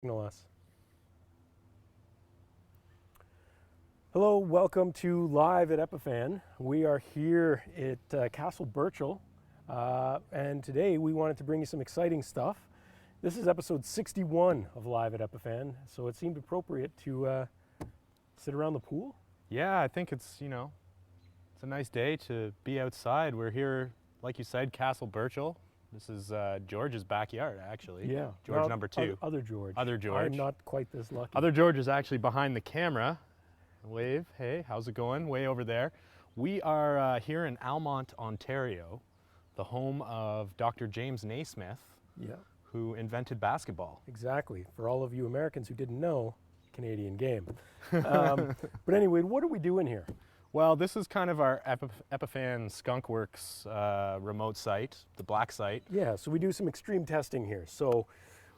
Signal us. Hello, welcome to Live at Epiphan. We are here at Castle Birchall, and today we wanted to bring you some exciting stuff. This is episode 61 of Live at Epiphan, so it seemed appropriate to sit around the pool. Yeah, I think it's a nice day to be outside. We're here, like you said, Castle Birchall. This is George's backyard, actually. Yeah, George number two. Other George. Other George. I'm not quite this lucky. Other George is actually behind the camera. Wave, hey, how's it going? Way over there. We are here in Almont, Ontario, the home of Dr. James Naismith, Yeah, who invented basketball. exactly. For all of you Americans who didn't know, Canadian game. But anyway, what are we doing here? Well, this is kind of our Epiphan Skunkworks remote site, the black site. Yeah, so we do some extreme testing here. So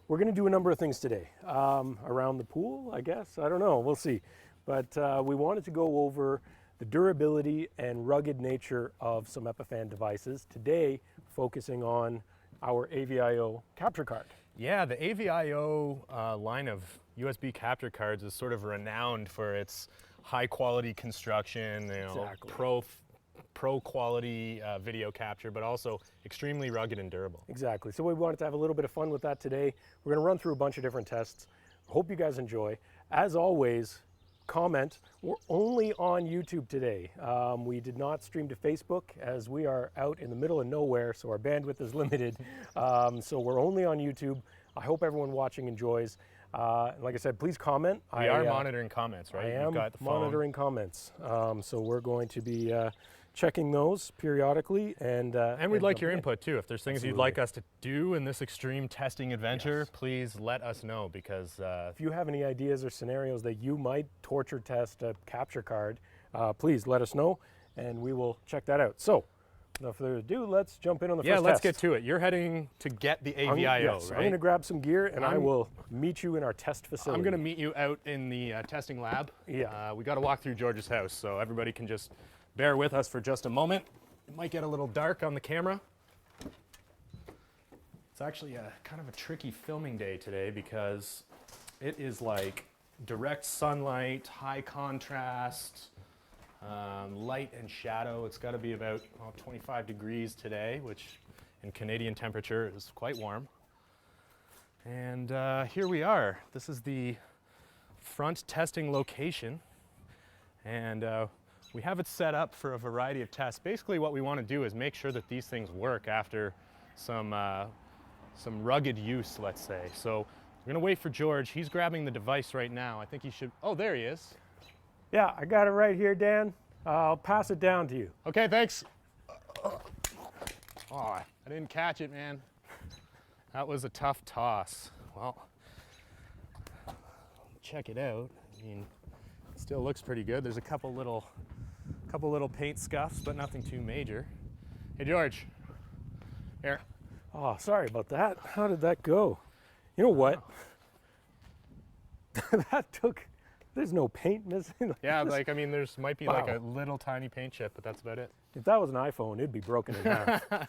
we're going to do a number of things today. Around the pool, I guess. I don't know. We'll see. But we wanted to go over the durability and rugged nature of some Epiphan devices. Today, focusing on our AVIO capture card. Yeah, the AVIO line of USB capture cards is sort of renowned for its high quality construction, Exactly. pro quality video capture, but also extremely rugged and durable. Exactly. So we wanted to have a little bit of fun with that today. We're going to run through a bunch of different tests. Hope you guys enjoy. As always, comment. We're only on YouTube today. We did not stream to Facebook as we are out in the middle of nowhere, so our bandwidth is limited. So we're only on YouTube. I hope everyone watching enjoys. Like I said, please comment. We are monitoring comments, right? I am You've got the phone. monitoring comments. So we're going to be checking those periodically. And And we'd like your input too. If there's things you'd Absolutely. like us to do in this extreme testing adventure, Yes. please let us know, because If you have any ideas or scenarios that you might torture test a capture card, please let us know, and we will check that out. So, without further ado, let's jump in on the yeah, first let's test. get to it. You're heading to get the AVIO, Yes, right? I'm going to grab some gear, and I I'm- will meet you in our test facility. I'm going to meet you out in the testing lab. Yeah. We got to walk through George's house, so everybody can just bear with us for just a moment. It might get a little dark on the camera. It's actually a kind of a tricky filming day today because it is like direct sunlight, high contrast, light and shadow. It's got to be about 25 degrees today, which in Canadian temperature is quite warm. And here we are. This is the front testing location. And we have it set up for a variety of tests. Basically what we want to do is make sure that these things work after some rugged use, let's say. So we're going to wait for George. He's grabbing the device right now. I think he should, oh, there he is. Yeah, I got it right here, Dan. I'll pass it down to you. Okay, thanks. Oh, I didn't catch it, man. That was a tough toss. Well, check it out. I mean, it still looks pretty good. There's a couple little paint scuffs, but nothing too major. Hey, George. Here. Oh, sorry about that. How did that go? You know what? That took. There's no paint missing. Yeah, like, I mean, there's might be like Wow. a little tiny paint chip, but that's about it. If that was an iPhone, it'd be broken in half. Okay,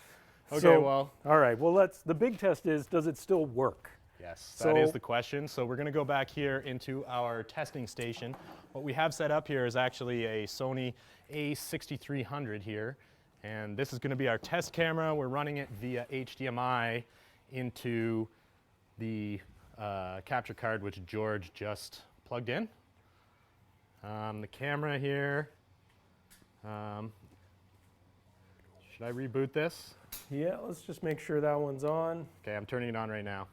So- well, All right. Well, the big test is, does it still work? yes, that is So- the question. So we're going to go back here into our testing station. What we have set up here is actually a Sony A6300 here, and this is going to be our test camera. We're running it via HDMI into the capture card, which George just plugged in. The camera here. Should I reboot this? Yeah. Let's just make sure that one's on. Okay, I'm turning it on right now.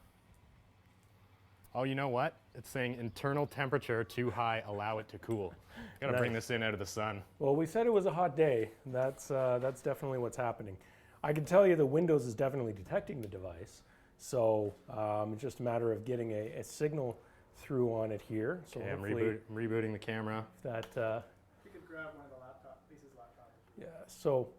Oh, you know what? It's saying internal temperature too high, allow it to cool. Gotta bring Nice. this in out of the sun. Well, we said it was a hot day. That's definitely what's happening. I can tell you the Windows is definitely detecting the device. So it's just a matter of getting a signal through on it here. So Okay, I'm hopefully rebooting the camera. that. You could grab one of the Lisa's laptop. Yeah. So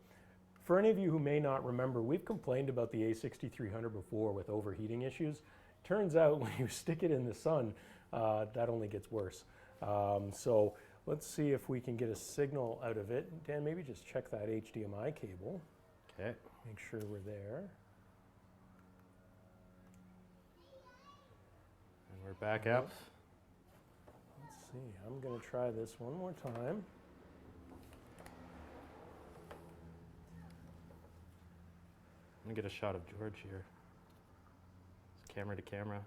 for any of you who may not remember, we've complained about the A6300 before with overheating issues. Turns out when you stick it in the sun, that only gets worse. So let's see if we can get a signal out of it. Dan, maybe just check that HDMI cable. Okay. Make sure we're there. We're back up. Let's see. I'm going to try this one more time. I'm gonna get a shot of George here. It's camera to camera.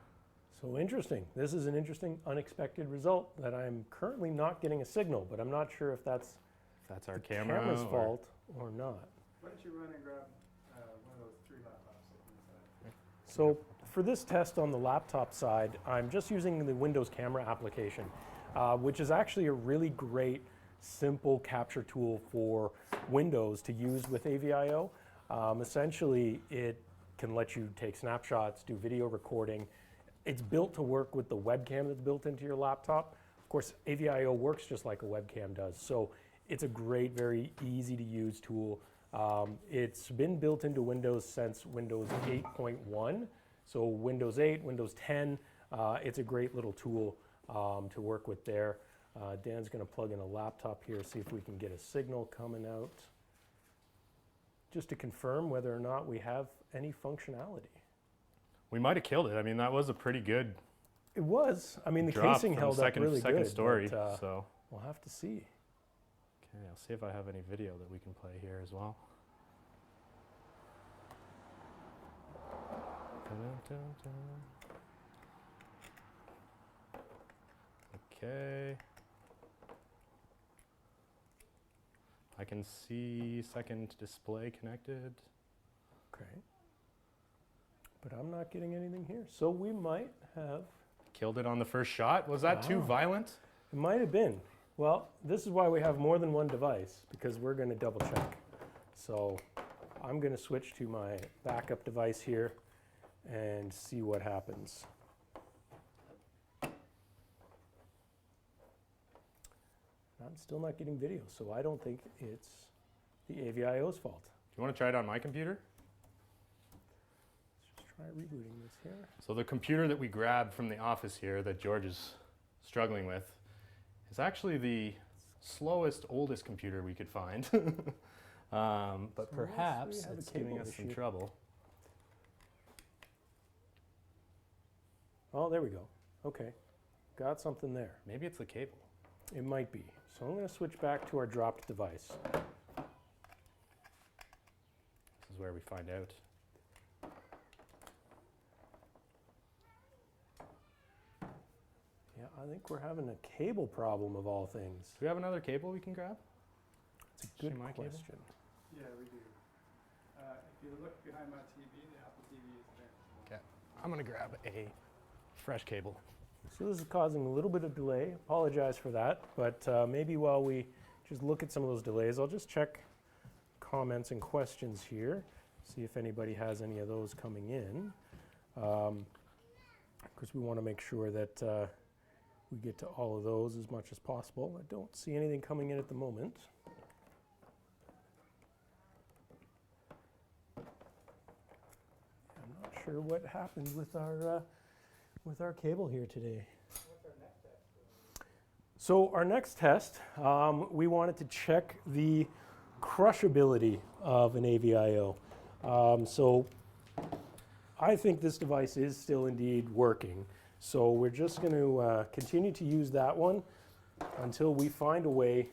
So interesting. This is an interesting, unexpected result that I'm currently not getting a signal, but I'm not sure if that's If that's our the camera. camera's or- fault or not. Why don't you run and grab one of those 3 laptops sitting inside? So for this test on the laptop side, I'm just using the Windows camera application, which is actually a really great, simple capture tool for Windows to use with AVIO. Essentially, it can let you take snapshots, do video recording. It's built to work with the webcam that's built into your laptop. Of course, AVIO works just like a webcam does. So it's a great, very easy to use tool. It's been built into Windows since Windows 8.1. So Windows 8, Windows 10, it's a great little tool to work with there. Dan's gonna plug in a laptop here, see if we can get a signal coming out, just to confirm whether or not we have any functionality. We might have killed it. I mean, that was a pretty good It was. I mean, the drop casing from held second, up really second good. story. But, So, we'll have to see. okay, I'll see if I have any video that we can play here as well. Okay. I can see second display connected. Okay. But I'm not getting anything here. So we might have, Killed it on the first shot. Was that too Wow. violent? it might have been. Well, this is why we have more than one device, because we're going to double check. So I'm going to switch to my backup device here and see what happens. I'm still not getting video, so I don't think it's the AVIO's fault. Do you want to try it on my computer? Let's just try rebooting this here. So the computer that we grabbed from the office here that George is struggling with is actually the slowest, oldest computer we could find. But So let's perhaps see, we have a it's giving cable us some issue. trouble. Oh, there we go. Okay, got something there. Maybe it's the cable. It might be. So I'm going to switch back to our dropped device. This is where we find out. Yeah, I think we're having a cable problem of all things. Do we have another cable we can grab? It's a good See my cable? question. Yeah, we do. If you look behind my TV, the Apple TV is there. I'm going to grab a fresh cable. So this is causing a little bit of delay. Apologize for that, but maybe while we just look at some of those delays, I'll just check comments and questions here, see if anybody has any of those coming in. Because we want to make sure that we get to all of those as much as possible. I don't see anything coming in at the moment. I'm not sure what happened with our cable here today. So our next test, we wanted to check the crushability of an AVIO. So I think this device is still indeed working. So we're just going to continue to use that one until we find a way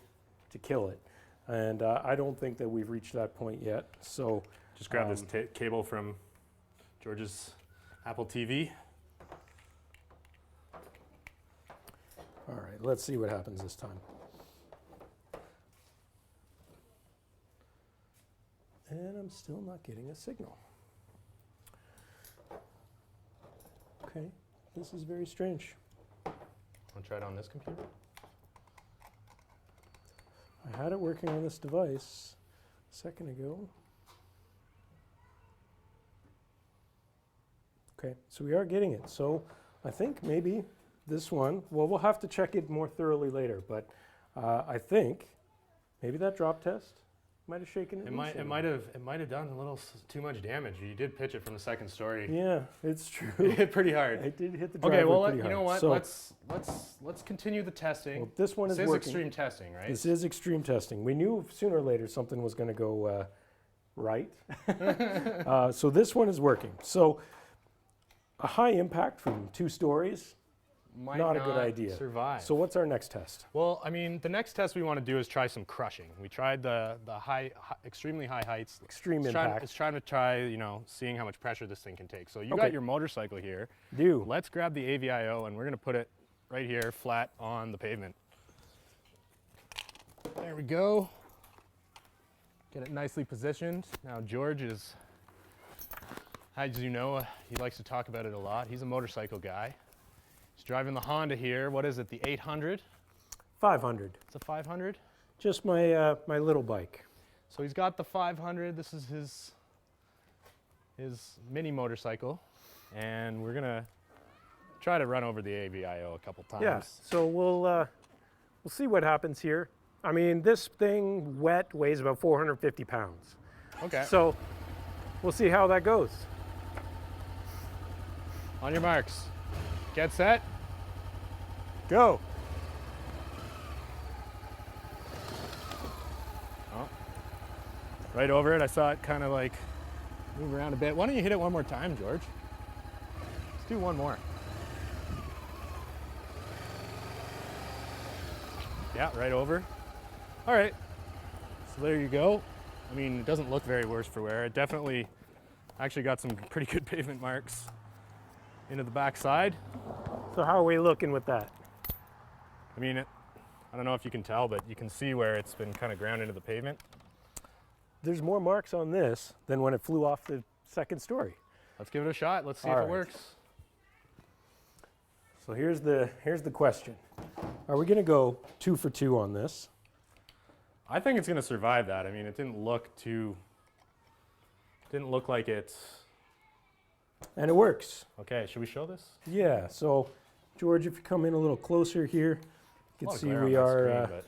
to kill it. And I don't think that we've reached that point yet. So Just grab this cable from George's Apple TV. all right, let's see what happens this time. And I'm still not getting a signal. Okay, this is very strange. Want to try it on this computer? I had it working on this device a second ago. Okay, so we are getting it. So I think maybe this one, well, we'll have to check it more thoroughly later, but I think maybe that drop test might have shaken it. It might loose have done a little too much damage. You did pitch it from the second story. Yeah, it's true. It hit pretty hard. It did hit the driver Okay, well, pretty you hard. know what? So, Let's continue the testing. well, this one This is is working. extreme testing, right? This is extreme testing. We knew sooner or later something was going to go right. So this one is working. So a high impact from 2 stories might not a good idea. survive. So what's our next test? Well, I mean, the next test we want to do is try some crushing. We tried the extremely high heights. Extreme It's impact. trying to try, you know, seeing how much pressure this thing can take. So you Okay. got your motorcycle here. Do. Let's grab the AVIO and we're going to put it right here flat on the pavement. There we go. Get it nicely positioned. Now George is, as you know, he likes to talk about it a lot. He's a motorcycle guy. He's driving the Honda here. What is it, the 800? 500. It's a 500? Just my my little bike. So he's got the 500. This is his mini motorcycle. And we're gonna try to run over the AVIO a couple times. Yeah. So we'll see what happens here. I mean, this thing wet weighs about 450 pounds. Okay. So we'll see how that goes. On your marks. Get set. Go. Oh. Right over it. I saw it kind of like move around a bit. Why don't you hit it one more time, George? Let's do one more. Yeah, right over. All right. So there you go. I mean, it doesn't look very worse for wear. It definitely actually got some pretty good pavement marks into the back side. So how are we looking with that? I mean, I don't know if you can tell, but you can see where it's been kind of ground into the pavement. There's more marks on this than when it flew off the second story. Let's give it a shot. Let's see All if right. it works. So here's the question. Are we going to go 2 for 2 on this? I think it's going to survive that. I mean, it didn't look like it's. And it works. Okay, should we show this? Yeah. So George, if you come in a little closer here, you A lot can of see glare on we that are screen,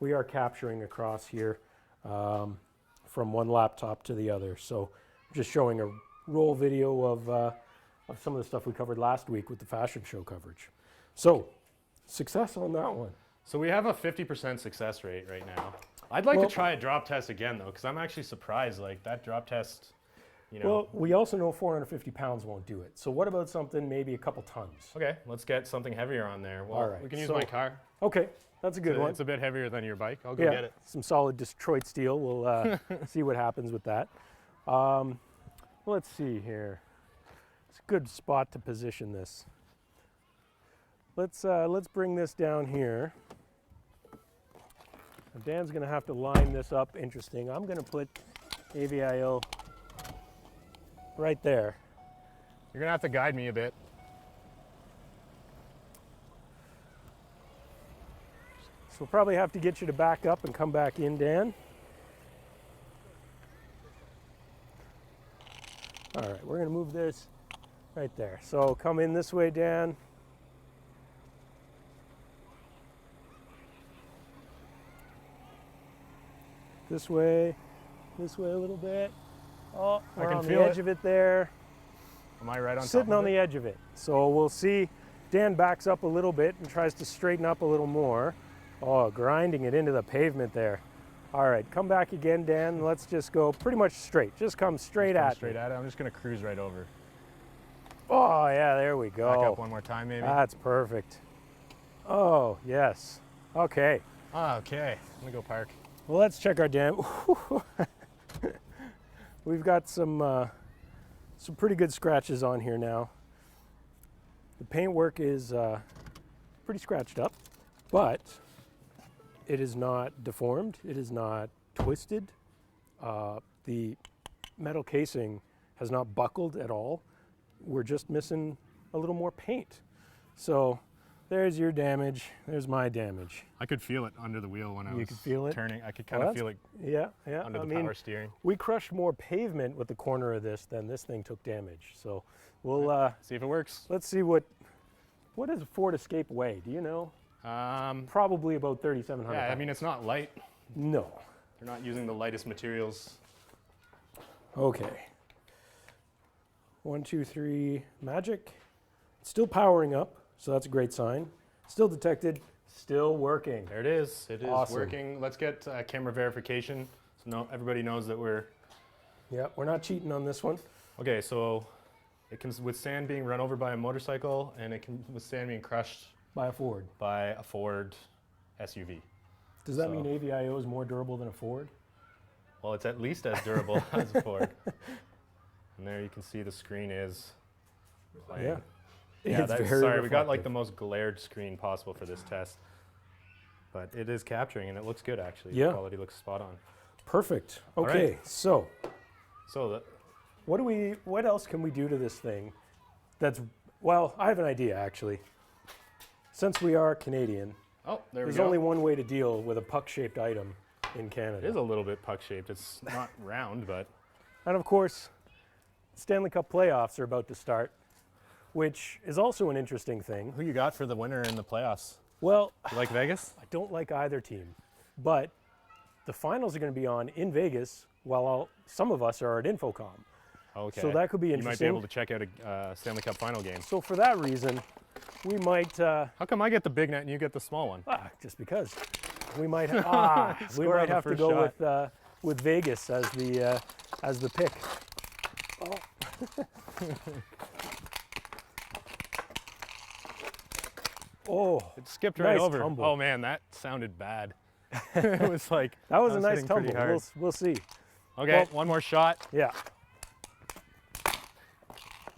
we are capturing across here from one laptop to the other. So just showing a roll video of some of the stuff we covered last week with the fashion show coverage. So success on that one. so we have a 50% success rate right now. I'd like Well- to try a drop test again, though, because I'm actually surprised. Like, that drop test, you know. Well, we also know 450 pounds won't do it. So what about something maybe a couple tons? Okay, let's get something heavier on there. Well, All right, we can use so- my car. Okay, that's a good one. It's a bit heavier than your bike. I'll go Yeah, get it. some solid Detroit steel. We'll see what happens with that. Let's see here. It's a good spot to position this. Let's bring this down here. Now Dan's going to have to line this up. Interesting. I'm going to put AVIO right there. You're going to have to guide me a bit. So we'll probably have to get you to back up and come back in, Dan. All right, we're going to move this right there. So come in this way, Dan. This way a little bit. Oh, I we're can on the feel edge it. of it there. Am I right on Sitting top on of the it? edge of it. So we'll see. Dan backs up a little bit and tries to straighten up a little more. Oh, grinding it into the pavement there. All right, come back again, Dan. Let's just go pretty much straight. Just come straight Come at straight me. at it. I'm just going to cruise right over. Oh, yeah, there we Back up go. one more time, maybe. That's perfect. Oh, yes. Okay. Okay, let me go park. Well, let's check our dam. We've got some pretty good scratches on here now. The paintwork is pretty scratched up, but it is not deformed. It is not twisted. The metal casing has not buckled at all. We're just missing a little more paint. So there's your damage. There's my damage. I could feel it under the wheel when I You was could feel it? turning. I could Well, kind of that's- feel it Yeah, yeah. under I the mean, power steering. we crushed more pavement with the corner of this than this thing took damage. So we'll See if it works. let's see what does a Ford Escape weigh? Do you know? Probably about 3,700. Yeah, I pounds. mean, it's not light. No. They're not using the lightest materials. Okay. 1, 2, 3. Magic. Still powering up, so that's a great sign. Still detected. Still working. There it is. It is Awesome. working. Let's get camera verification so everybody knows that we're. Yeah, we're not cheating on this one. Okay, so It can withstand being run over by a motorcycle, and it can withstand being crushed By a Ford. by a Ford SUV. Does that So- mean AVIO is more durable than a Ford? Well, it's at least as durable as a Ford. And there you can see the screen is playing. Yeah. Yeah, It's that's, very sorry, we got like reflective. the most glared screen possible for this test. But it is capturing, and it looks good, actually. Yeah. The quality looks spot on. Perfect. All right. Okay, so So, what else can we do to this thing that's, well, I have an idea actually. Since we are Canadian, oh, there we there's go. only one way to deal with a puck-shaped item in It Canada. is a little bit puck-shaped. It's not round, but And of course, Stanley Cup playoffs are about to start, which is also an interesting thing. who you got for the winner in the playoffs? Well, You like Vegas? I don't like either team, but the finals are going to be on in Vegas while some of us are at Infocom. Okay. So that could be You might be interesting. able to check out a Stanley Cup final game. So for that reason, we might, How come I get the big net and you get the small one? just because, we might, we Score on might the have to first go shot. with Vegas as the pick. Oh, It skipped right Nice over. tumble. Oh man, that sounded bad. It was like that was I a nice hitting pretty tumble. hard. We'll see. Okay, well- one more shot. Yeah.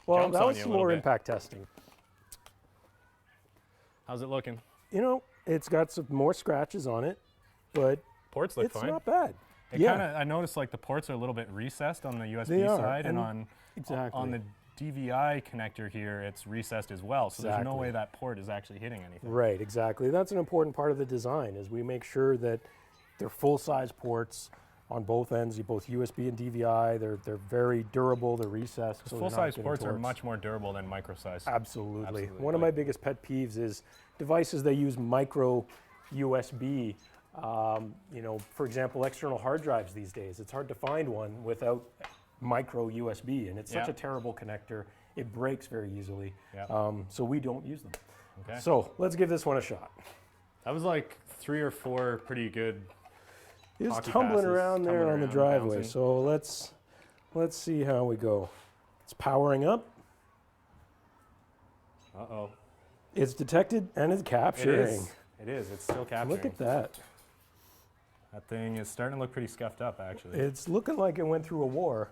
Well, Jumps that on was you a some little more bit. impact testing. How's it looking? You know, it's got some more scratches on it, but Ports look it's fine. not bad. It yeah, kinda, I noticed like the ports are a little bit recessed on the USB They are, side, and and exactly. on the DVI connector here, it's recessed as well. So there's no Exactly. way that port is actually hitting anything. Right, exactly. That's an important part of the design is we make sure that they're full-size ports on both ends, both USB and DVI. They're very durable. They're recessed. so they're not Full-size getting ports are torqued. much more durable than micro-size. Absolutely. Absolutely. One of my biggest pet peeves is devices that use micro USB. You know, for example, external hard drives these days. It's hard to find one without micro USB, and it's such Yeah. a terrible connector. It breaks very easily. Yeah. So we don't use them. Okay. So let's give this one a shot. That was like 3 or 4 pretty good. It's Hockey tumbling passes, around there tumbling on the around, driveway. bouncing. So let's see how we go. It's powering up. Uh-oh. It's detected and it's It capturing. is. It is. It's still capturing. Look at that. That thing is starting to look pretty scuffed up, actually. It's looking like it went through a war,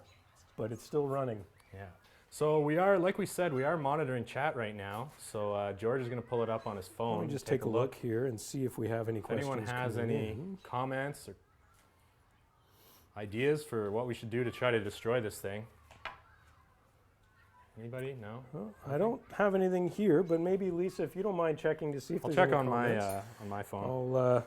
but it's still running. Yeah. So we are, like we said, we are monitoring chat right now. So George is going to pull it up on his phone. Let me just take a look here and see if we have any If questions. anyone has coming any in. comments or ideas for what we should do to try to destroy this thing. Anybody? No? Well, I don't have anything here, but maybe Lisa, if you don't mind checking to see if I'll there's check any on comments. my phone. I'll.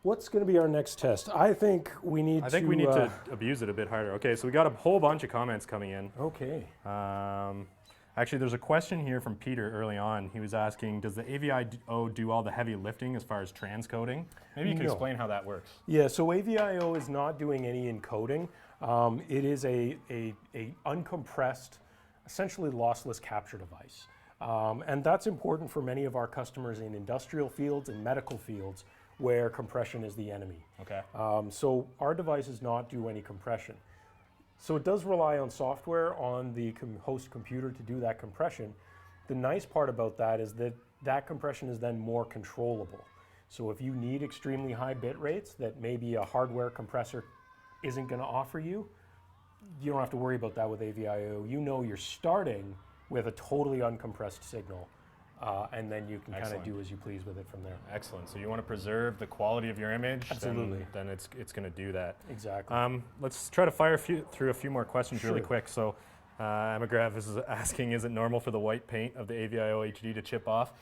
What's going to be our next test? I think we need. I think to, we need to abuse it a bit harder. Okay, so we got a whole bunch of comments coming in. Okay. Actually, there's a question here from Peter early on. He was asking, does the AVIO do all the heavy lifting as far as transcoding? Maybe you can No. explain how that works. Yeah, so AVIO is not doing any encoding. It is a uncompressed, essentially lossless capture device. And that's important for many of our customers in industrial fields and medical fields where compression is the enemy. Okay. So our device does not do any compression. So it does rely on software on the host computer to do that compression. The nice part about that is that that compression is then more controllable. So if you need extremely high bit rates that maybe a hardware compressor isn't going to offer you, you don't have to worry about that with AVIO. You know you're starting with a totally uncompressed signal, and then you can kind of Excellent. do as you please with it from there. Excellent. So you want to preserve the quality of your image? Absolutely. Then it's going to do that. Exactly. Let's try to fire through a few more questions really Sure. quick. So Amagrav is asking, is it normal for the white paint of the AVIO HD to chip off?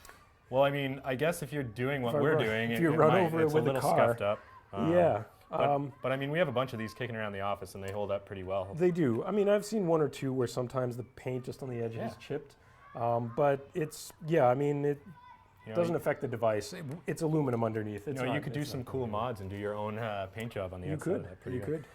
Well, I mean, I guess if you're doing what If I we're run- doing, if it, you it run might. over it It's with a a little car. scuffed up. Yeah. But I mean, we have a bunch of these kicking around the office, and they hold up pretty well. They do. I mean, I've seen one or two where sometimes the paint just on the edge is chipped. But it's, yeah, I mean, it You know, doesn't affect the device. It's aluminum underneath. you It's know, you not- could do it's some not cool gonna mods and do your own paint job on the You outside. could. of that. Pretty You good. could.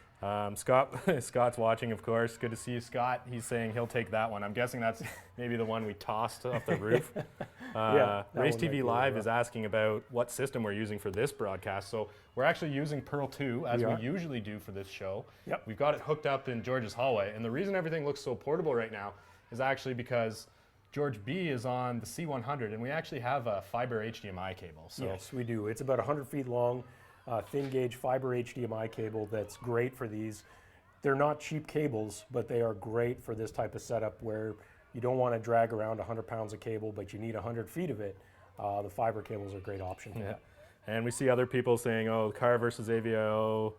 Scott's watching, of course. Good to see you, Scott. He's saying he'll take that one. I'm guessing that's maybe the one we tossed off the roof. that Race one might be TV a Live little is asking about what system we're using for this broadcast. So we're actually using Pearl 2, as We we are. usually do for this show. Yep. We've got it hooked up in George's hallway. And the reason everything looks so portable right now is actually because George B is on the C100, and we actually have a fiber HDMI cable. So Yes, we do. It's about 100 feet long, thin gauge fiber HDMI cable that's great for these. They're not cheap cables, but they are great for this type of setup where you don't want to drag around 100 pounds of cable, but you need 100 feet of it. The fiber cables are a great option for yeah. that. And we see other people saying, "Oh, car versus AVIO."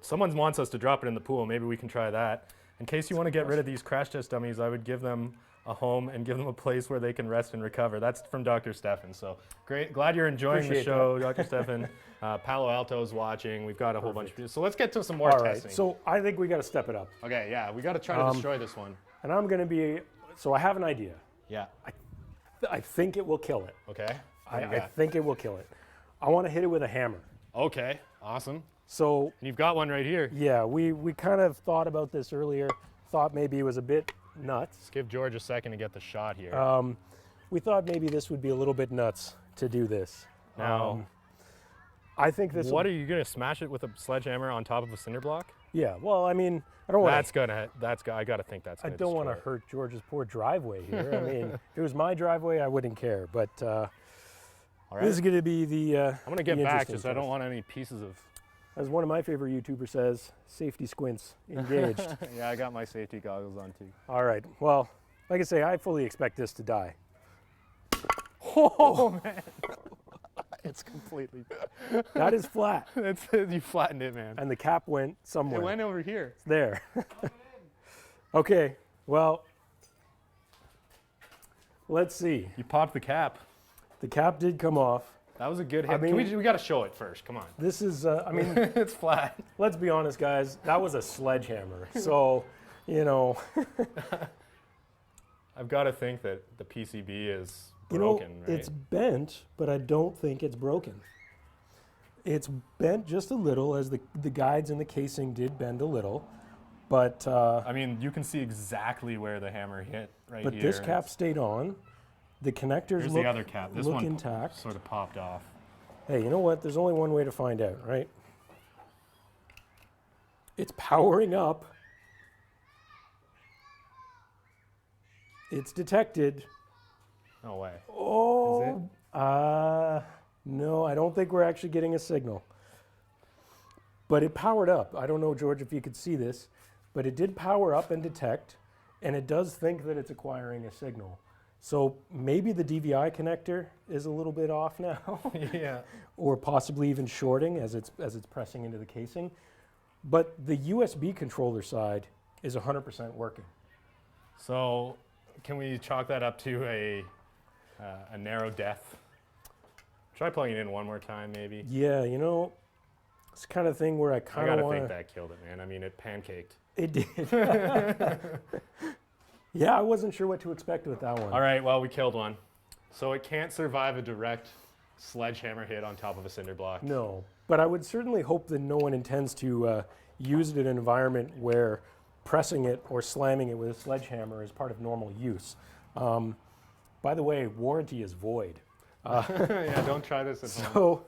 Someone wants us to drop it in the pool. Maybe we can try that. In case you want to get rid of these crash test dummies, I would give them a home and give them a place where they can rest and recover. That's from Dr. Stefan. So great. Glad you're enjoying Appreciate the show, Dr. Stefan. Palo Alto's watching. We've got a whole bunch of people. So let's get to some more All right, testing. so I think we got to step it up. Okay, yeah, we got to try to destroy this one. And I'm going to be, so I have an idea. Yeah. I think it will kill it. Okay. I think it will kill it. I want to hit it with a hammer. Okay. Awesome. So And you've got one right here. yeah, we kind of thought about this earlier, thought maybe it was a bit nuts. Let's give George a second to get the shot here. We thought maybe this would be a little bit nuts to do this. Now, I think this. what are you gonna smash it with a sledgehammer on top of a cinder block? Yeah. Well, I mean, I don't want. I gotta think that's. I Gonna don't want to destroy it. hurt George's poor driveway here. I mean, if it was my driveway, I wouldn't care. But All right. this is going to be the. I'm gonna get the back interesting just I don't test. want any pieces of. As one of my favorite YouTubers says, safety squints engaged. Yeah, I got my safety goggles on too. All right. Well, like I say, I fully expect this to die. Oh man, it's completely. That is flat, You flattened it, man. and the cap went somewhere. It went over here. It's there. Okay. Well, let's see. You popped the cap. The cap did come off. That was a good hit. I mean- we got to show it first. Come on. This is. I mean, It's flat. let's be honest, guys. That was a sledgehammer. So, you know. I've got to think that the PCB is You broken, know, right? it's bent, but I don't think it's broken. It's bent just a little, as the guides in the casing did bend a little, but I mean, you can see exactly where the hammer hit right here. this cap stayed on. The connectors Here's look, the other cap. This look one intact. sort of popped off. Hey, you know what? There's only one way to find out, right? It's powering up. It's detected. No way. Oh, no, I don't think we're actually getting a signal. But it powered up. I don't know, George, if you could see this, but it did power up and detect, and it does think that it's acquiring a signal. So maybe the DVI connector is a little bit off now, Yeah. or possibly even shorting as it's pressing into the casing. But the USB controller side is 100% working. So, can we chalk that up to a narrow death? Try plugging it in one more time, maybe. Yeah, you know, it's the kind of thing where I I kind of gotta want think to. that killed it, man. I mean, it pancaked. It did. Yeah, I wasn't sure what to expect with that one. All right, well, we killed one. So it can't survive a direct sledgehammer hit on top of a cinder block. No, but I would certainly hope that no one intends to use it in an environment where pressing it or slamming it with a sledgehammer is part of normal use. By the way, warranty is void. Yeah, don't try this at home. So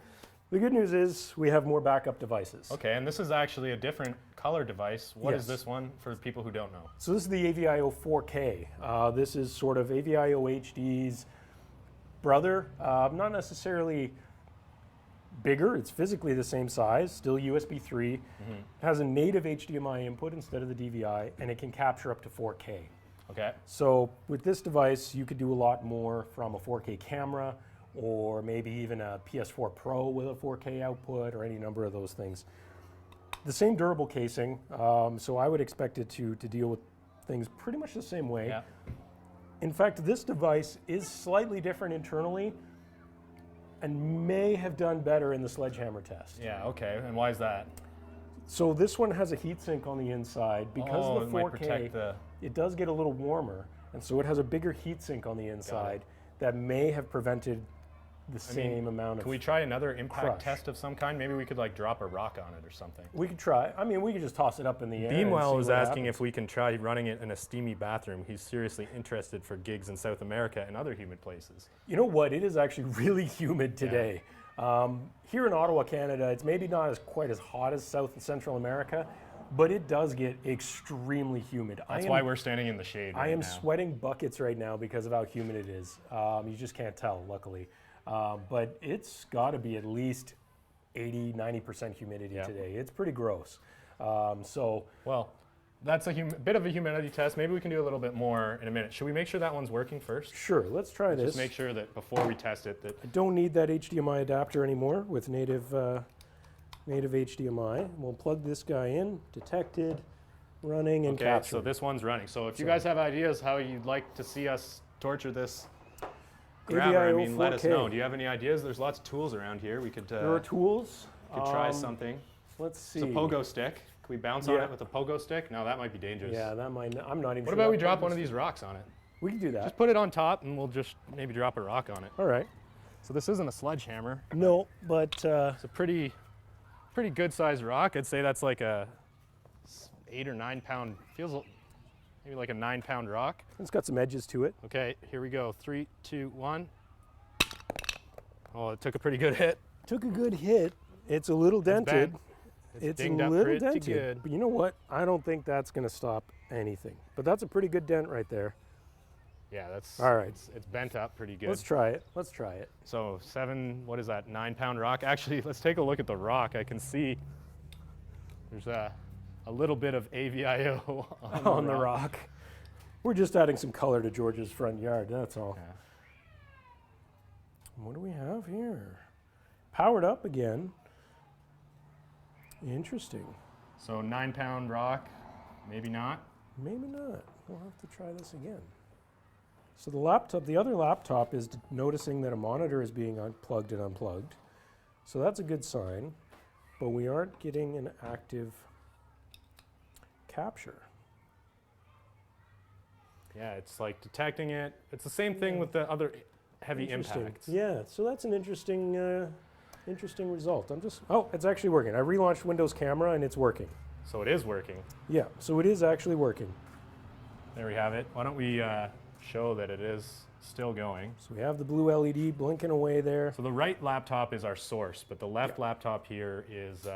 the good news is we have more backup devices. Okay, and this is actually a different color device. What is Yes. this one for people who don't know? So this is the AVIO 4K. This is sort of AVIO HD's brother. Not necessarily bigger. It's physically the same size, still USB 3. It has a native HDMI input instead of the DVI, and it can capture up to 4K. Okay. So with this device, you could do a lot more from a 4K camera, or maybe even a PS4 Pro with a 4K output, or any number of those things. The same durable casing, so I would expect it to deal with things pretty much the same way. Yeah. In fact, this device is slightly different internally and may have done better in the sledgehammer test. Yeah, okay. And why is that? So this one has a heatsink on the inside. Because Oh, of it the might 4K, protect the... it does get a little warmer, and so it has a bigger heatsink on the inside that may have prevented the same amount of... Can we try another impact crush. test of some kind? Maybe we could like drop a rock on it or something. We could try. I mean, we could just toss it up in the air. and Beamwell see was what asking happens. if we can try running it in a steamy bathroom. He's seriously interested for gigs in South America and other humid places. You know what? It is actually really humid today. Here in Ottawa, Canada, it's maybe not quite as hot as South and Central America, but it does get extremely humid. That's why we're standing in the shade right I am now. sweating buckets right now because of how humid it is. You just can't tell, luckily. But it's got to be at least 80-90% humidity Yeah. today. It's pretty gross. So Well, that's a bit of a humidity test. Maybe we can do a little bit more in a minute. Should we make sure that one's working first? sure, let's try this. Just make sure that before we test it that I don't need that HDMI adapter anymore with native HDMI. We'll plug this guy in, detected, running, and okay, captured. so this one's running. So if you So- guys have ideas how you'd like to see us torture this grabber, I AVIO mean, let us 4K. know. Do you have any ideas? There's lots of tools around here. We could, There are tools. could try something. Let's see. It's a pogo stick. Can we bounce on Yeah. it with a pogo stick? No, that might be dangerous. Yeah, that might. I'm not even. What sure about we that drop pogo one of stick- these rocks on it? We can do that. Just put it on top and we'll just maybe drop a rock on it. All right. So this isn't a sledgehammer. No, but It's a pretty good sized rock. I'd say that's like a 8 or 9 pound, maybe like a 9 pound rock. it's got some edges to it. Okay, here we go. 3, 2, 1. Oh, it took a pretty good hit. Took a good hit. It's a little dented. bent. It's a dinged up little pretty dented. good. But you know what? I don't think that's going to stop anything. But that's a pretty good dent right there. Yeah, that's All right. It's bent up pretty good. Let's try it. Let's try it. So 7, what is that? 9 pound rock. Actually, let's take a look at the rock. I can see there's a little bit of AVIO On the rock. We're just adding some color to George's front yard. That's all. Yeah. What do we have here? Powered up again. Interesting. So 9 pound rock, maybe not. Maybe not. We'll have to try this again. So the other laptop is noticing that a monitor is being unplugged and unplugged. So that's a good sign, but we aren't getting an active capture. Yeah, it's like detecting it. It's the same thing with the other heavy Interesting. impacts. Yeah, so that's an interesting result. Oh, it's actually working. I relaunched Windows Camera and it's working. So it is working. Yeah, so it is actually working. There we have it. Why don't we show that it is still going? So we have the blue LED blinking away there, So the right laptop is our source, but the left laptop here is.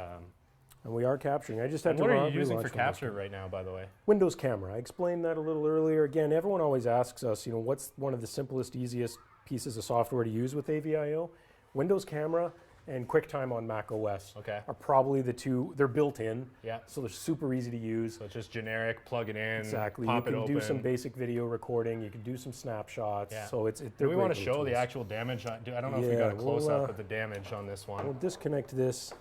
and we are capturing. I just had And to what are relaunch you using for Windows capture right now, by the way? Windows Camera. I explained that a little earlier. Again, everyone always asks us, what's one of the simplest, easiest pieces of software to use with AVIO? Windows Camera and QuickTime on Mac OS Okay. are probably the two. They're built in, Yeah. so they're super easy to use. So it's just generic, plug it in, Exactly. pop You it can open. do some basic video recording. You can do some snapshots. Yeah. So Do they're we great want to little show the tools. actual damage? I don't know if we Yeah, got a close we'll, up of the damage on this one. We'll disconnect this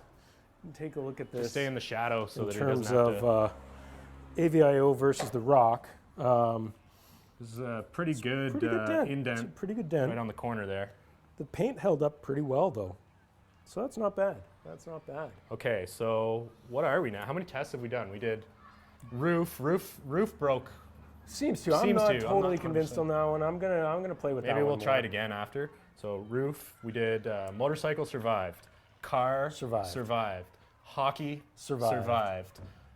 and take a look at Just this stay in the shadow so in that it terms doesn't have of AVIO versus the Rock. This is a pretty good, Pretty good dent. It's a indent pretty good dent. right on the corner there. The paint held up pretty well, though. So that's not bad. That's not bad. Okay, so what are we now? How many tests have we done? We did roof broke. Seems to. I'm Seems not to. I'm totally not convinced 100%. on that one. I'm gonna play with that Maybe one we'll try more. it again after. So roof, we did motorcycle survived, car Survived. hockey Survived. uh,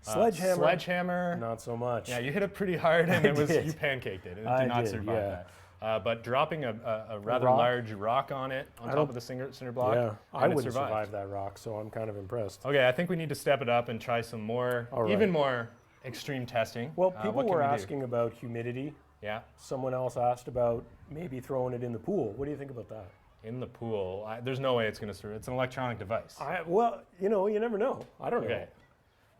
Sledgehammer. sledgehammer. Not so much. Yeah, you hit it pretty hard and I it was did. you pancaked it. It I did not did, survive yeah. that. But dropping a rather rock? large rock on it on I top don't- of the cinder block. Yeah, I and it wouldn't survived. survive that rock, so I'm kind of impressed. Okay, I think we need to step it up and try some more, All right. even more extreme testing. Well, What people can were we do? asking about humidity. Yeah, Someone else asked about maybe throwing it in the pool. What do you think about that? in the pool. There's no way it's going to survive. It's an electronic device. Well, you never know. I don't know. Okay.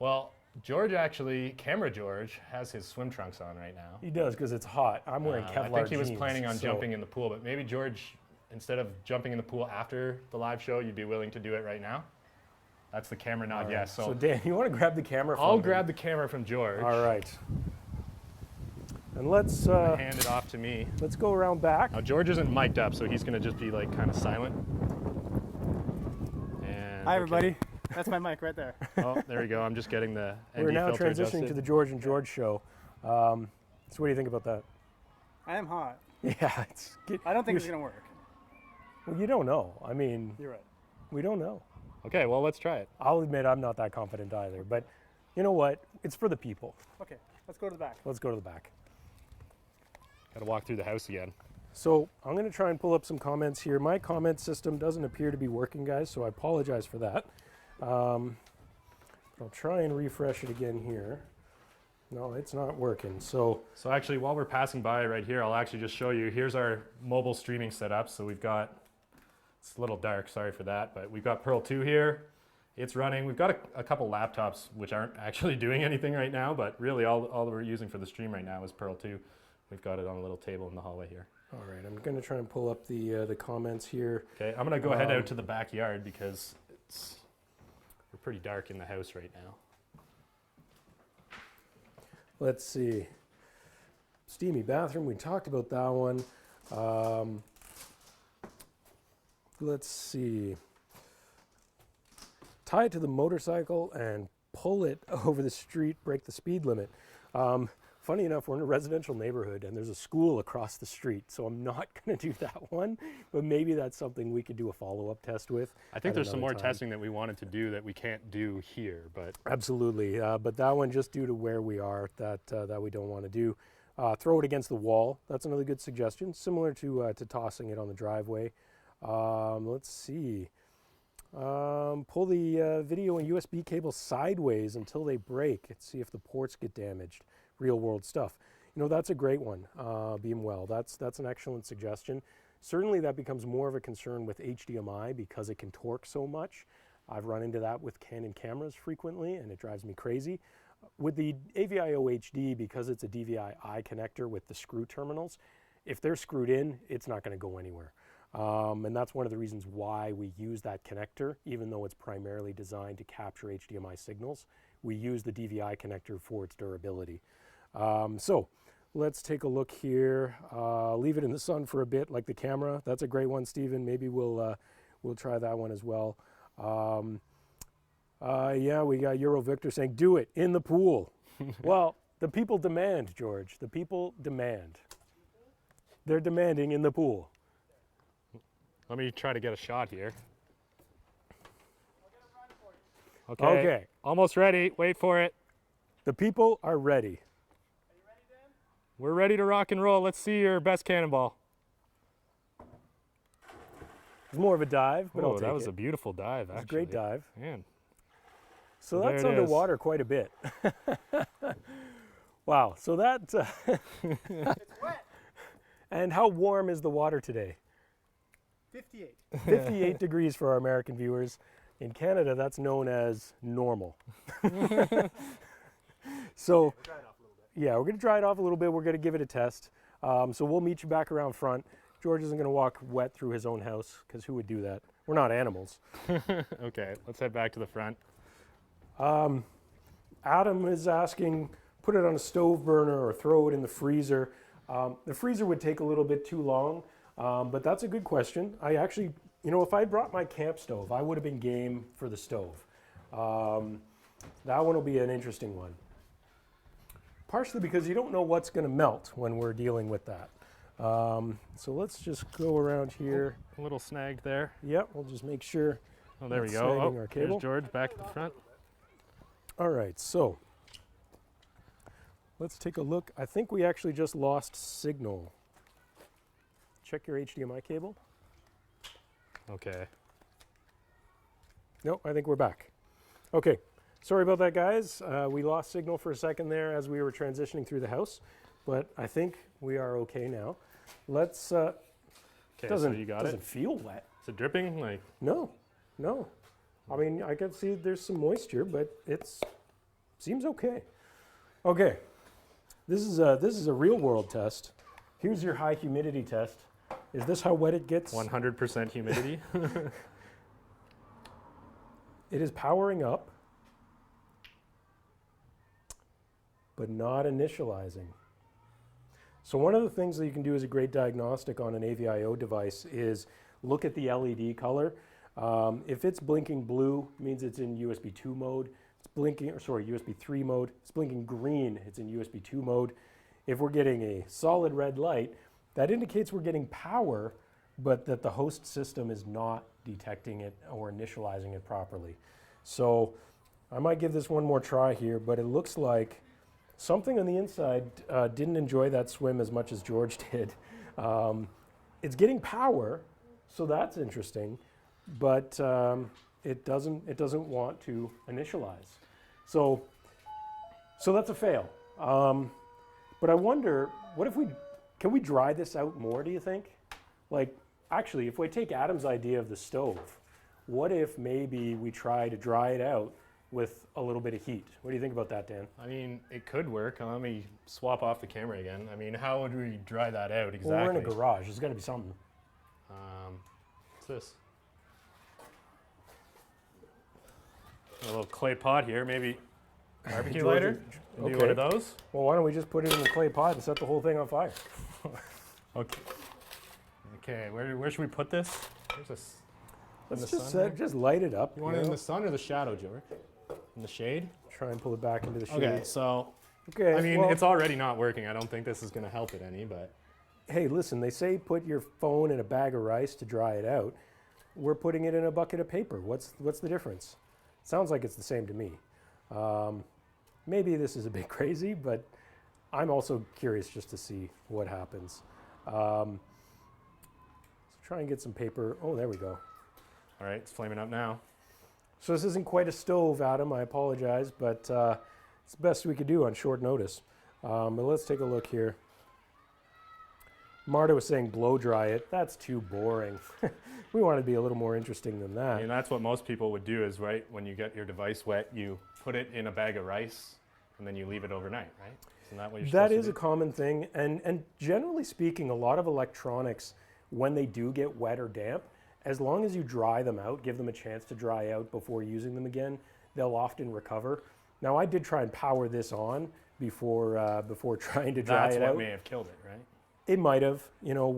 Well, George actually, Camera George, has his swim trunks on right now. He does because it's hot. I'm wearing Kevlar I think he was jeans, planning on so- jumping in the pool, but maybe George, instead of jumping in the pool after the live show, you'd be willing to do it right now? That's the camera nod, All right. yes. So Dan, you want to grab the camera from I'll him? grab the camera from George. All right. And let's Hand it off to me. go around back. Now George isn't mic'd up, so he's gonna just be like kind of silent. And Hi, okay. everybody. That's my mic right there. Oh, there we go. I'm just getting the We're ND now filter transitioning adjusted. to the George and George show. So what do you think about that? I am hot. Yeah, I don't think it's going to work. Well, you don't know. I mean, You're right. we don't know. Okay, well let's try it. I'll admit I'm not that confident either. But you know what? It's for the people. Okay, let's go to the back. Let's go to the back. Got to walk through the house again. So I'm going to try and pull up some comments here. My comment system doesn't appear to be working, guys, so I apologize for that. But I'll try and refresh it again here. No, it's not working. So So actually, while we're passing by right here, I'll actually just show you. Here's our mobile streaming setup. So we've got, it's a little dark, sorry for that, but we've got Pearl 2 here. It's running. We've got a couple laptops which aren't actually doing anything right now, but really all that we're using for the stream right now is Pearl 2. We've got it on a little table in the hallway here. all right, I'm going to try and pull up the comments here. Okay, I'm gonna go head out to the backyard because we're pretty dark in the house right now. Let's see. Steamy bathroom, we talked about that one. Let's see. Tie it to the motorcycle and pull it over the street, break the speed limit. Funny enough, we're in a residential neighborhood and there's a school across the street, so I'm not going to do that one, but maybe that's something we could do a follow-up test with. I think at there's some more another time. testing that we wanted to do that we can't do here, but Absolutely, but that one, just due to where we are, that we don't want to do. Throw it against the wall. That's another good suggestion, similar to tossing it on the driveway. Let's see. Pull the video and USB cable sideways until they break and see if the ports get damaged. Real world stuff. You know, that's a great one, Beam Well. That's an excellent suggestion. Certainly that becomes more of a concern with HDMI because it can torque so much. I've run into that with Canon cameras frequently and it drives me crazy. With the AVIO HD, because it's a DVI-I connector with the screw terminals, if they're screwed in, it's not going to go anywhere. And that's one of the reasons why we use that connector, even though it's primarily designed to capture HDMI signals. We use the DVI connector for its durability. So let's take a look here. Leave it in the sun for a bit, like the camera. That's a great one, Stephen. Maybe we'll try that one as well. Yeah, we got Euro Victor saying, do it in the pool. Well, the people demand, George. The people demand. They're demanding in the pool. let me try to get a shot here. Okay. Almost ready. Wait for it. The people are ready. We're ready to rock and roll. Let's see your best cannonball. It's more of a dive, but I'll Oh, take that was it. a beautiful dive, It's a actually. great dive. Man. So Well, that's there it is. underwater quite a bit. Wow. So that. It's wet. And how warm is the water today? 58. 58 degrees for our American viewers. In Canada, that's known as normal. So, Dry it off a little bit. yeah, we're going to dry it off a little bit. We're going to give it a test. So we'll meet you back around front. George isn't going to walk wet through his own house, because who would do that? We're not animals. Okay, let's head back to the front. Adam is asking, put it on a stove burner or throw it in the freezer. The freezer would take a little bit too long, but that's a good question. I actually, if I brought my camp stove, I would have been game for the stove. That one will be an interesting one. Partially because you don't know what's going to melt when we're dealing with that. So let's just go around here. A little snag there. Yep, we'll just make sure. Oh, there we Not go. snagging Oh, our there's cable. George back at the front. All right, so let's take a look. I think we actually just lost signal. Check your HDMI cable. Okay. No, I think we're back. Okay, sorry about that, guys. We lost signal for a second there as we were transitioning through the house, but I think we are okay now. Let's. Okay, so Doesn't you got doesn't it. feel wet. Is it dripping? Like, No. I mean, I can see there's some moisture, but seems okay. Okay, this is a real world test. Here's your high humidity test. Is this how wet it gets? 100% humidity. It is powering up, but not initializing. So one of the things that you can do as a great diagnostic on an AVIO device is look at the LED color. If it's blinking blue, it means it's in USB 2 mode. It's blinking, USB 3 mode. It's blinking green, it's in USB 2 mode. If we're getting a solid red light, that indicates we're getting power, but that the host system is not detecting it or initializing it properly. So I might give this one more try here, but it looks like something on the inside didn't enjoy that swim as much as George did. It's getting power, so that's interesting, but it doesn't want to initialize. So that's a fail. But I wonder, what if can we dry this out more, do you think? Like, actually, if we take Adam's idea of the stove, what if maybe we try to dry it out with a little bit of heat? What do you think about that, Dan? I mean, it could work. Let me swap off the camera again. I mean, how would we dry that out exactly? Well, we're in a garage. There's got to be something. What's this? A little clay pot here, maybe barbecue George, lighter. Do okay. one of those. Well, why don't we just put it in the clay pot and set the whole thing on fire? Okay. Okay, where should we put this? There's this. Let's the just sun just light it up. You want it in the sun or the shadow, George? In the shade? Try and pull it back into the shade. Okay, so Okay. I mean, well, it's already not working. I don't think this is going to help it any, but hey, listen, they say put your phone in a bag of rice to dry it out. We're putting it in a bucket of paper. What's the difference? Sounds like it's the same to me. Maybe this is a bit crazy, but I'm also curious just to see what happens. Let's try and get some paper. Oh, there we go. all right, it's flaming up now. So this isn't quite a stove, Adam. I apologize, but it's the best we could do on short notice. But let's take a look here. Marta was saying blow dry it. That's too boring. We want to be a little more interesting than I that. mean, that's what most people would do is, right, when you get your device wet, you put it in a bag of rice and then you leave it overnight, right? Isn't that what you're That supposed is to a do? common thing, and generally speaking, a lot of electronics, when they do get wet or damp, as long as you dry them out, give them a chance to dry out before using them again, they'll often recover. Now, I did try and power this on before trying to dry That's it what out. may have killed it, right? It might have. You know,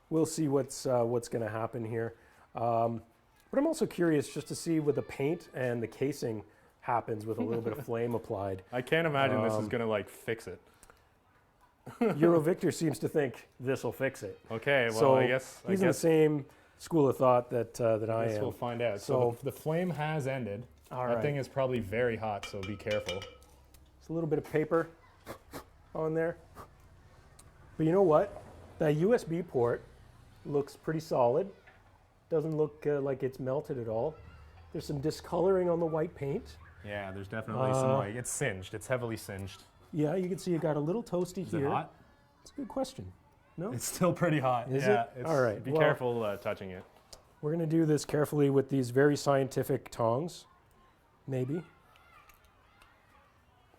we'll see what's going to happen here. But I'm also curious just to see what the paint and the casing happens with a little bit of flame applied. I can't imagine this is going to like fix it. Eurovictor seems to think this will fix it. Okay, well, So I guess he's in the same school of thought that I guess am. we'll find out. So- So the flame has ended. All That right. thing is probably very hot, so be careful. It's a little bit of paper on there. But you know what? That USB port looks pretty solid. Doesn't look like it's melted at all. There's some discoloring on the white paint. Yeah, there's definitely some like, it's singed. It's heavily singed. Yeah, you can see it got a little toasty Is here. it hot? It's a good question. No? It's still pretty hot. Is yeah, it? It's, All right, Be well- careful touching it. We're going to do this carefully with these very scientific tongs. Maybe.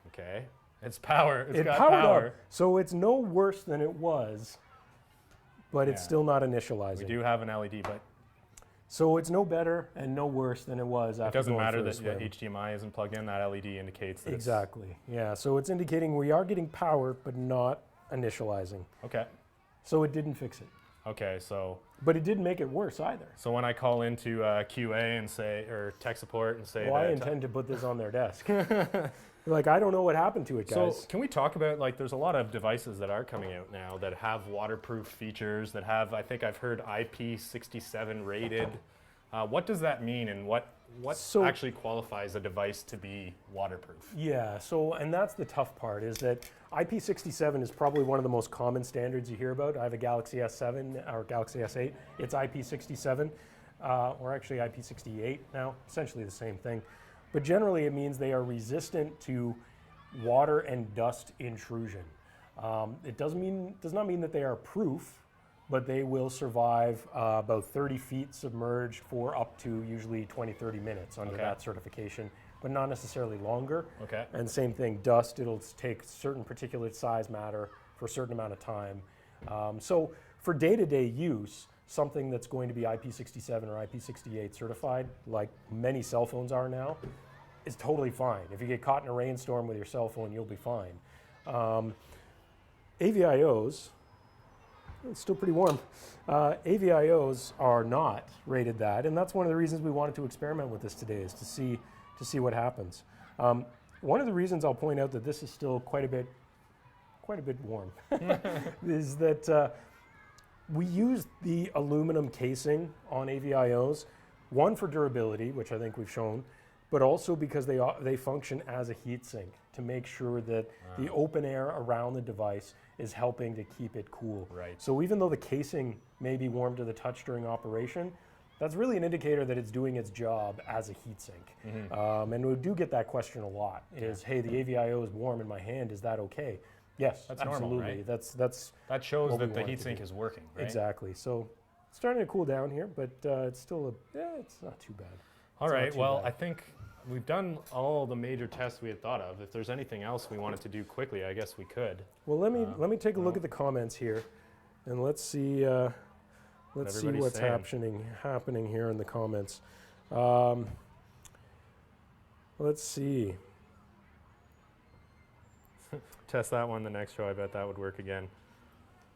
Okay. It's power. It's It got powered power. up. So it's no worse than it was, but it's Yeah. still not initializing. We do have an LED, but So it's no better and no worse than it was it after doesn't going matter for the that swim. HDMI isn't plugged in. That LED indicates that Exactly. Yeah. So it's indicating we are getting power, but not initializing. Okay. So it didn't fix it, Okay, so but it didn't make it worse either. when I call into QA and say, or tech support and say Well, I that, intend to put this on their desk. Like, I don't know what happened to it, so guys. can we talk about, like, there's a lot of devices that are coming out now that have waterproof features, that have, I think I've heard IP67 rated. What does that mean, and what So- actually qualifies a device to be waterproof? Yeah, so, and that's the tough part, is that IP67 is probably one of the most common standards you hear about. I have a Galaxy S7 or Galaxy S8. It's IP67, or actually IP68 now, essentially the same thing. But generally it means they are resistant to water and dust intrusion. It does not mean that they are proof, but they will survive about 30 feet submerged for up to usually 20, 30 minutes under Okay. that certification, but not necessarily longer. Okay. And same thing, dust, it'll take certain particulate size matter for a certain amount of time. So for day-to-day use, something that's going to be IP67 or IP68 certified, like many cell phones are now, is totally fine. If you get caught in a rainstorm with your cell phone, you'll be fine. AVIOs, it's still pretty warm. AVIOs are not rated that, and that's one of the reasons we wanted to experiment with this today, is to see what happens. One of the reasons I'll point out that this is still quite a bit warm is that we use the aluminum casing on AVIOs, one for durability, which I think we've shown, but also because they function as a heat sink to make sure that the open air around the device is helping to keep it cool. Right. So even though the casing may be warm to the touch during operation, that's really an indicator that it's doing its job as a heat sink. And we do get that question a lot, is, hey, the AVIO is warm in my hand, is that okay? Yes, That's normal, absolutely. right? That's That shows what we that the want it to heatsink do. is working, right? Exactly. So it's starting to cool down here, but it's still it's not too bad. All It's not right, too well, bad. I think we've done all the major tests we had thought of. If there's anything else we wanted to do quickly, I guess we could. Well, let me take a look well- at the comments here, and let's see what's everybody's saying. happening here in the comments. Let's see. Test that one the next show. I bet that would work again.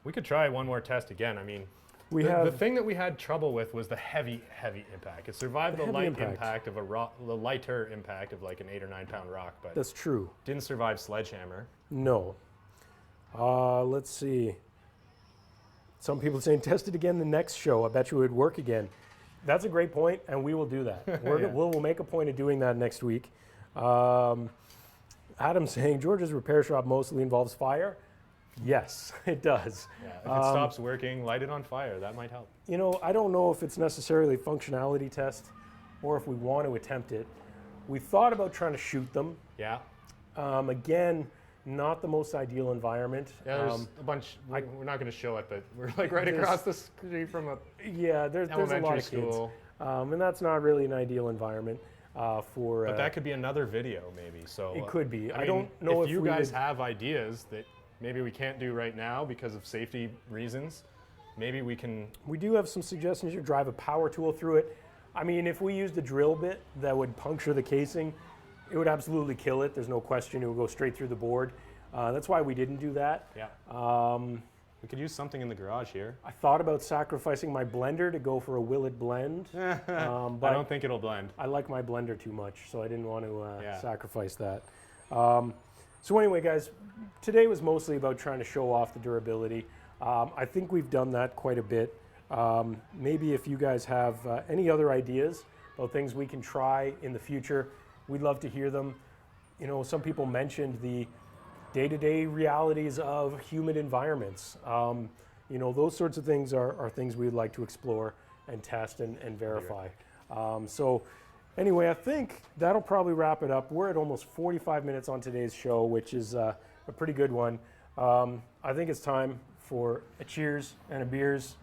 We could try one more test again. I mean, We the have thing that we had trouble with was the heavy impact. It survived The the heavy light impact. impact of a rock, the lighter impact of like an 8 or 9 pound rock, but that's true. didn't survive sledgehammer. No. Let's see. Some people saying test it again the next show. I bet you it would work again. That's a great point, and we will do that. Yeah. We'll make a point of doing that next week. Adam saying George's repair shop mostly involves fire. Yes, it does. Yeah, if it stops working, light it on fire. That might help. You know, I don't know if it's necessarily a functionality test or if we want to attempt it. We thought about trying to shoot them. Yeah. Again, not the most ideal environment. Yeah, there's a bunch. We're not going to show it, but we're like right there's- across the street from a Yeah, there's a lot elementary of kids. school. And that's not really an ideal environment for. But that could be another video, maybe. So it could be. I mean, don't know if if you we guys would- have ideas that maybe we can't do right now because of safety reasons. Maybe we can. We do have some suggestions. You drive a power tool through it. I mean, if we used a drill bit that would puncture the casing, it would absolutely kill it. There's no question. It would go straight through the board. That's why we didn't do that. Yeah. We could use something in the garage here. I thought about sacrificing my blender to go for a Willet blend, but I don't think it'll blend. I like my blender too much, so I didn't want to Yeah. sacrifice that. So anyway, guys, today was mostly about trying to show off the durability. I think we've done that quite a bit. Maybe if you guys have any other ideas about things we can try in the future, we'd love to hear them. You know, some people mentioned the day-to-day realities of humid environments. You know, those sorts of things are things we'd like to explore and test and verify. So anyway, I think that'll probably wrap it up. We're at almost 45 minutes on today's show, which is a pretty good one. I think it's time for a cheers and a beers.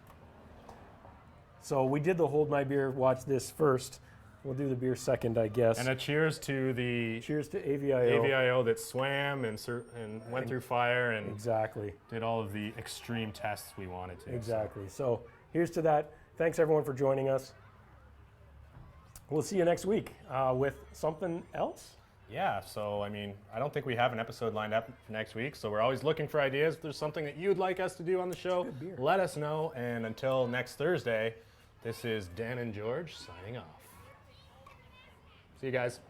So we did the hold my beer, watch this first. We'll do the beer second, I guess. And a cheers to the Cheers to AVIO. AVIO that swam and went through fire and Exactly. did all of the extreme tests we wanted to. Exactly. So here's to that. Thanks everyone for joining us. We'll see you next week with something else. Yeah, so I mean, I don't think we have an episode lined up for next week, so we're always looking for ideas. If there's something that you'd like us to do on the show, Good beer. let us know. And until next Thursday, this is Dan and George signing off. See you guys.